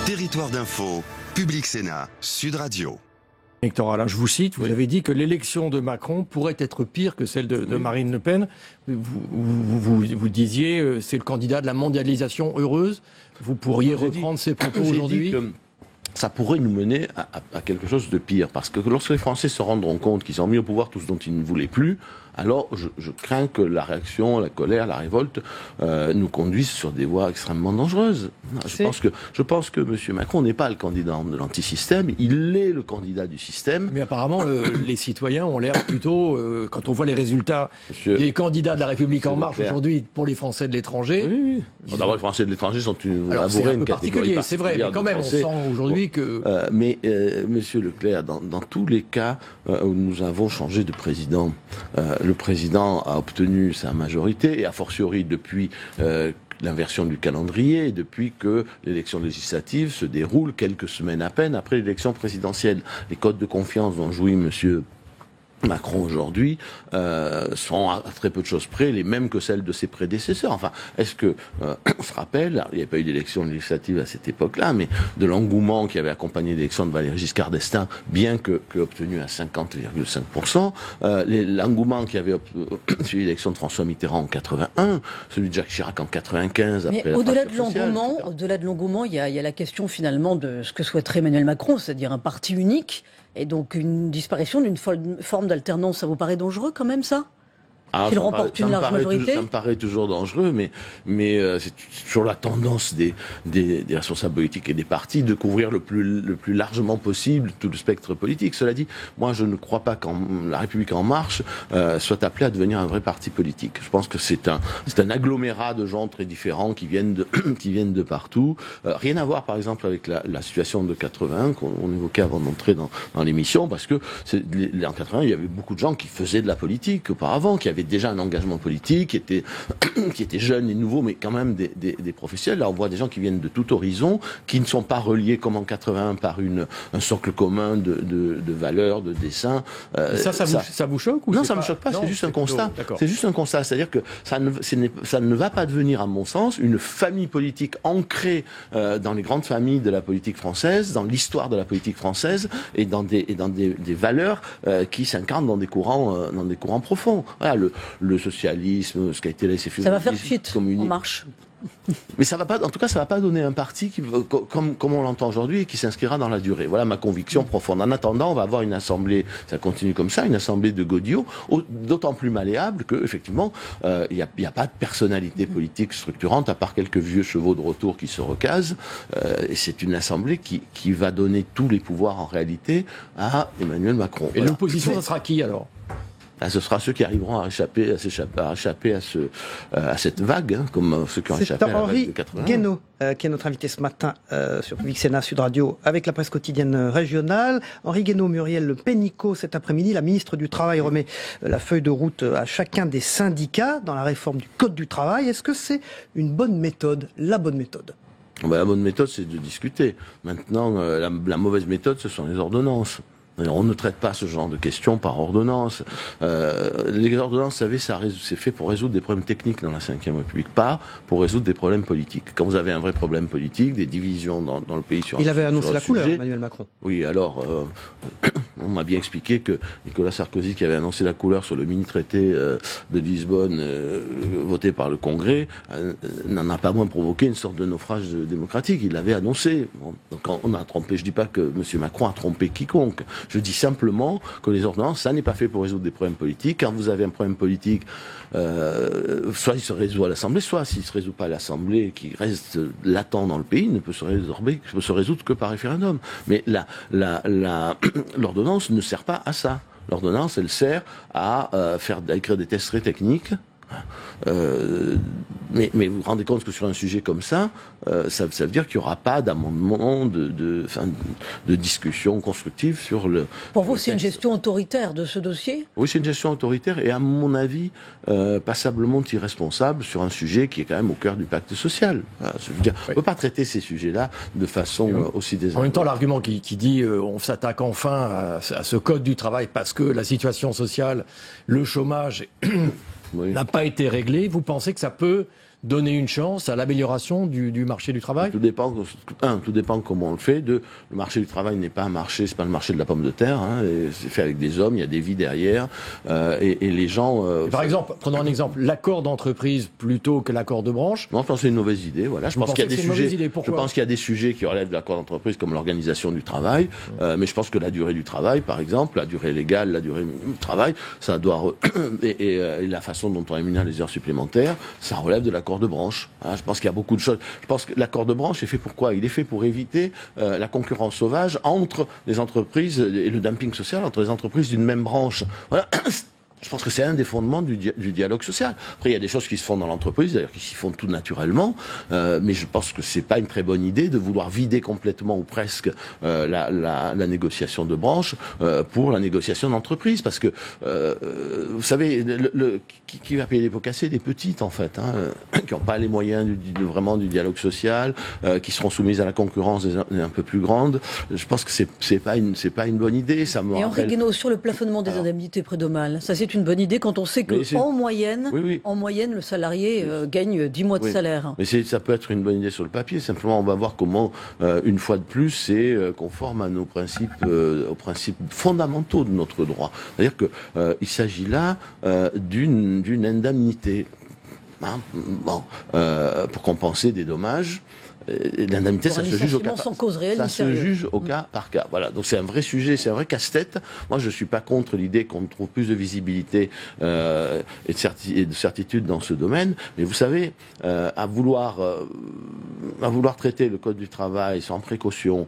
Territoire d'info, Public Sénat, Sud Radio. Électoral, je vous cite, vous avez dit que l'élection de Macron pourrait être pire que celle de Marine Le Pen. Vous disiez, c'est le candidat de la mondialisation heureuse. Vous pourriez reprendre ces propos aujourd'hui ? Ça pourrait nous mener à quelque chose de pire. Parce que lorsque les Français se rendront compte qu'ils ont mis au pouvoir tout ce dont ils ne voulaient plus, alors je crains que la réaction, la colère, la révolte nous conduisent sur des voies extrêmement dangereuses. Je pense que M. Macron n'est pas le candidat de l'antisystème, il est le candidat du système. Mais apparemment, les citoyens ont l'air plutôt, quand on voit les résultats des candidats de la République En Marche aujourd'hui pour les Français de l'étranger... Oui. D'abord, les Français de l'étranger sont une particulier, c'est vrai, mais quand même, on sent aujourd'hui que... Monsieur Leclerc, dans tous les cas où nous avons changé de président, le président a obtenu sa majorité, et a fortiori depuis l'inversion du calendrier, depuis que l'élection législative se déroule quelques semaines à peine après l'élection présidentielle. Les codes de confiance dont jouit monsieur Macron aujourd'hui sont à très peu de choses près les mêmes que celles de ses prédécesseurs. Enfin, est-ce que on se rappelle, il n'y a pas eu d'élection législative à cette époque-là, mais de l'engouement qui avait accompagné l'élection de Valéry Giscard d'Estaing, bien que obtenu à 50,5%, l'engouement qui avait suivi l'élection de François Mitterrand en 81, celui de Jacques Chirac en 95. Mais au-delà de l'engouement, il y a la question finalement de ce que souhaiterait Emmanuel Macron, c'est-à-dire un parti unique. Et donc une disparition d'une forme d'alternance, ça vous paraît dangereux quand même, ça ? Qu'il remporte une large majorité ? Ça me paraît toujours dangereux, mais c'est toujours la tendance des responsables politiques et des partis de couvrir le plus largement possible tout le spectre politique. Cela dit, moi je ne crois pas que la République En Marche soit appelée à devenir un vrai parti politique. Je pense que c'est un agglomérat de gens très différents qui viennent de partout. Rien à voir par exemple avec la situation de 81 qu'on évoquait avant d'entrer dans l'émission, parce que en 81 il y avait beaucoup de gens qui faisaient de la politique auparavant, qui avaient déjà un engagement politique, qui étaient jeunes et nouveaux, mais quand même des professionnels. Là, on voit des gens qui viennent de tout horizon, qui ne sont pas reliés comme en 81 par un socle commun de valeurs, de dessins. Ça vous choque ou non, ça me choque pas. C'est juste un constat. C'est juste un constat. C'est-à-dire que ça ne va pas devenir, à mon sens, une famille politique ancrée dans les grandes familles de la politique française, dans l'histoire de la politique française et dans des valeurs qui s'incarnent dans des courants profonds. Voilà, le socialisme, ce qui a été laissé faire. Ça va faire fuite En Marche. Mais ça va pas, en tout cas, ça va pas donner un parti qui, comme on l'entend aujourd'hui, et qui s'inscrira dans la durée. Voilà ma conviction profonde. En attendant, on va avoir une assemblée, ça continue comme ça, une assemblée de godillots, d'autant plus malléable que, effectivement, il y a pas de personnalité politique structurante, à part quelques vieux chevaux de retour qui se recasent. Et c'est une assemblée qui va donner tous les pouvoirs, en réalité, à Emmanuel Macron. Et l'opposition, ça sera qui, alors ? Ce sera ceux qui arriveront à échapper à cette vague, comme ceux qui ont échappé à la vague de 80. Henri Guénaud, qui est notre invité ce matin sur Public Sénat Sud Radio, avec la presse quotidienne régionale. Henri Guénaud, Muriel Pénicaud, cet après-midi, la ministre du Travail remet la feuille de route à chacun des syndicats dans la réforme du Code du travail. Est-ce que c'est une bonne méthode, la bonne méthode ? La bonne méthode, c'est de discuter. Maintenant, la mauvaise méthode, ce sont les ordonnances. On ne traite pas ce genre de questions par ordonnance. Les ordonnances, vous savez, c'est fait pour résoudre des problèmes techniques dans la Ve République, pas pour résoudre des problèmes politiques. Quand vous avez un vrai problème politique, des divisions dans le pays sur Il avait annoncé sur la sujet, couleur, Emmanuel Macron. Oui, alors, on m'a bien expliqué que Nicolas Sarkozy, qui avait annoncé la couleur sur le mini-traité de Lisbonne voté par le Congrès, n'en a pas moins provoqué une sorte de naufrage démocratique. Il l'avait annoncé. Bon, donc on a trompé. Je dis pas que M. Macron a trompé quiconque. Je dis simplement que les ordonnances, ça n'est pas fait pour résoudre des problèmes politiques. Quand vous avez un problème politique, soit il se résout à l'Assemblée, soit s'il ne se résout pas à l'Assemblée, qui reste latent dans le pays, il ne peut se résoudre que par référendum. Mais l'ordonnance ne sert pas à ça. L'ordonnance, elle sert à écrire des tests très techniques. Mais vous vous rendez compte que sur un sujet comme ça, ça veut dire qu'il n'y aura pas d'amendement, de discussion constructive sur le... Pour vous, c'est une gestion autoritaire de ce dossier ? Oui, c'est une gestion autoritaire et à mon avis, passablement irresponsable sur un sujet qui est quand même au cœur du pacte social. Voilà, je veux dire, on ne peut pas traiter ces sujets-là de façon aussi désagréable. En même temps, l'argument qui dit on s'attaque enfin à ce code du travail parce que la situation sociale, le chômage... n'a pas été réglé, vous pensez que ça peut donner une chance à l'amélioration du marché du travail? Tout dépend comment on le fait. Le marché du travail n'est pas un marché, c'est pas le marché de la pomme de terre. Et c'est fait avec des hommes, il y a des vies derrière, et les gens. Par exemple, prenons un exemple, l'accord d'entreprise plutôt que l'accord de branche. Non, je pense que c'est une mauvaise idée. Voilà, je pense qu'il y a des sujets. Je pense qu'il y a des sujets qui relèvent de l'accord d'entreprise, comme l'organisation du travail. Mais je pense que la durée du travail, par exemple, la durée légale, la durée du travail, ça doit et la façon dont on rémunère les heures supplémentaires, ça relève de l'accord de branche. Je pense qu'il y a beaucoup de choses. Je pense que l'accord de branche est fait pour quoi? Il est fait pour éviter la concurrence sauvage entre les entreprises et le dumping social entre les entreprises d'une même branche. Voilà. Je pense que c'est un des fondements du dialogue social. Après, il y a des choses qui se font dans l'entreprise, d'ailleurs, qui s'y font tout naturellement, mais je pense que c'est pas une très bonne idée de vouloir vider complètement ou presque la négociation de branche pour la négociation d'entreprise, parce que vous savez, qui va payer les pots cassés? Des petites, en fait, qui n'ont pas les moyens vraiment du dialogue social, qui seront soumises à la concurrence des un peu plus grandes. Je pense que c'est pas une bonne idée. Ça me Et rappelle... Henri Guénaud, sur le plafonnement des indemnités prud'homales, ça c'est une bonne idée quand on sait que en moyenne, le salarié gagne 10 mois de salaire. Mais ça peut être une bonne idée sur le papier. Simplement, on va voir comment, une fois de plus, c'est conforme à nos principes, aux principes fondamentaux de notre droit. C'est-à-dire que il s'agit là d'une indemnité, pour compenser des dommages. L'indemnité, ça se juge au cas sans cause réelle, ça se juge au cas par cas. Voilà. Donc c'est un vrai sujet, c'est un vrai casse-tête. Moi, je suis pas contre l'idée qu'on trouve plus de visibilité et de certitude dans ce domaine. Mais vous savez, à vouloir traiter le code du travail sans précaution,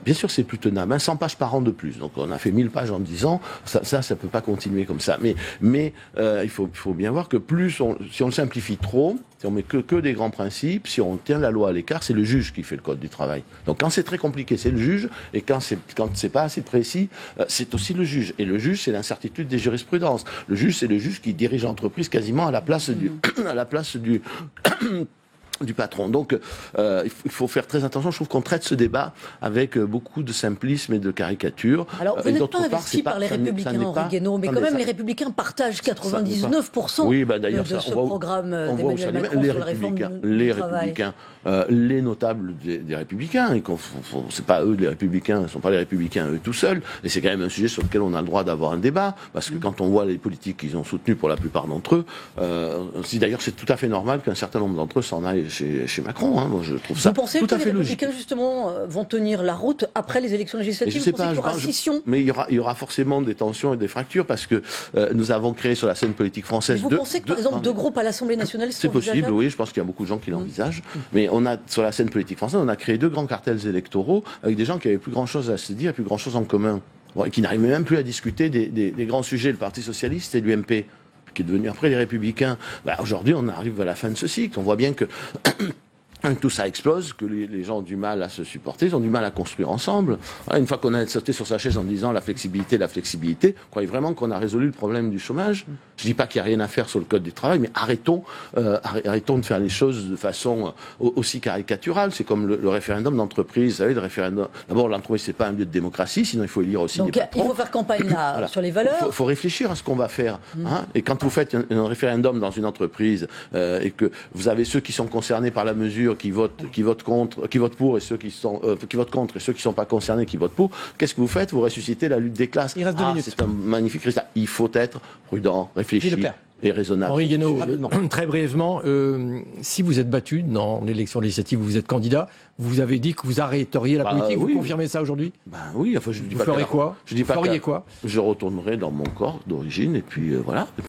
bien sûr, c'est plus tenable. 100 pages par an de plus. Donc on a fait 1000 pages en 10 ans. Ça peut pas continuer comme ça. Mais il faut bien voir que si on le simplifie trop, si on met que des grands principes, si on tient la loi à l'écart, c'est le juge qui fait le code du travail. Donc quand c'est très compliqué, c'est le juge, et quand c'est pas assez précis, c'est aussi le juge. Et le juge, c'est l'incertitude des jurisprudences. Le juge, c'est le juge qui dirige l'entreprise quasiment à la place du patron. Donc, il faut faire très attention. Je trouve qu'on traite ce débat avec beaucoup de simplisme et de caricature. Alors, vous n'êtes pas investi par les Républicains, Henri Guénaud, mais quand même, les Républicains partagent 99% de ce programme d'Emmanuel Macron sur la réforme du travail. Les notables des Républicains, c'est pas eux les Républicains, ce sont pas les Républicains eux tout seuls, et c'est quand même un sujet sur lequel on a le droit d'avoir un débat, parce que quand on voit les politiques qu'ils ont soutenues pour la plupart d'entre eux, d'ailleurs c'est tout à fait normal qu'un certain nombre d'entre eux s'en aillent chez Macron. Moi, je trouve ça tout à fait logique. Vous pensez que les Républicains, justement, vont tenir la route après les élections législatives? Je sais pas, mais il y aura forcément des tensions et des fractures, parce que nous avons créé sur la scène politique française... Vous pensez que, par exemple, deux groupes à l'Assemblée nationale sont envisageables? C'est possible, oui, je pense qu'il y a beaucoup de gens qui l'envisagent. Mais sur la scène politique française, on a créé deux grands cartels électoraux, avec des gens qui avaient plus grand-chose à se dire, plus grand-chose en commun, et qui n'arrivaient même plus à discuter des grands sujets, le Parti Socialiste et l'UMP, qui est devenu après les Républicains. Aujourd'hui, on arrive à la fin de ce cycle. On voit bien que tout ça explose, que les gens ont du mal à se supporter, ils ont du mal à construire ensemble. Une fois qu'on a sauté sur sa chaise en disant la flexibilité, vous croyez vraiment qu'on a résolu le problème du chômage? Je dis pas qu'il n'y a rien à faire sur le code du travail, mais arrêtons de faire les choses de façon aussi caricaturale. C'est comme le référendum d'entreprise. Vous savez, le référendum. D'abord, l'entreprise, c'est pas un lieu de démocratie, sinon il faut élire aussi des patrons. Il faut faire campagne là, voilà, sur les valeurs. Il faut réflèchir à ce qu'on va faire. Et quand vous faites un référendum dans une entreprise et que vous avez ceux qui sont concernés par la mesure qui votent pour, et ceux qui votent contre, et ceux qui ne sont pas concernés qui votent pour, qu'est-ce que vous faites? Vous ressuscitez la lutte des classes. Il reste 2 minutes. C'est un magnifique résultat. Il faut être prudent, réfléchi et raisonnable. Henri Guénaud, très brièvement, si vous êtes battu dans l'élection législative où vous êtes candidat, vous avez dit que vous arrêteriez la politique. Oui. Vous confirmez ça aujourd'hui? Oui. Enfin, je dis vous feriez quoi? Je dis pas quoi. Je retournerai dans mon corps d'origine, et puis voilà.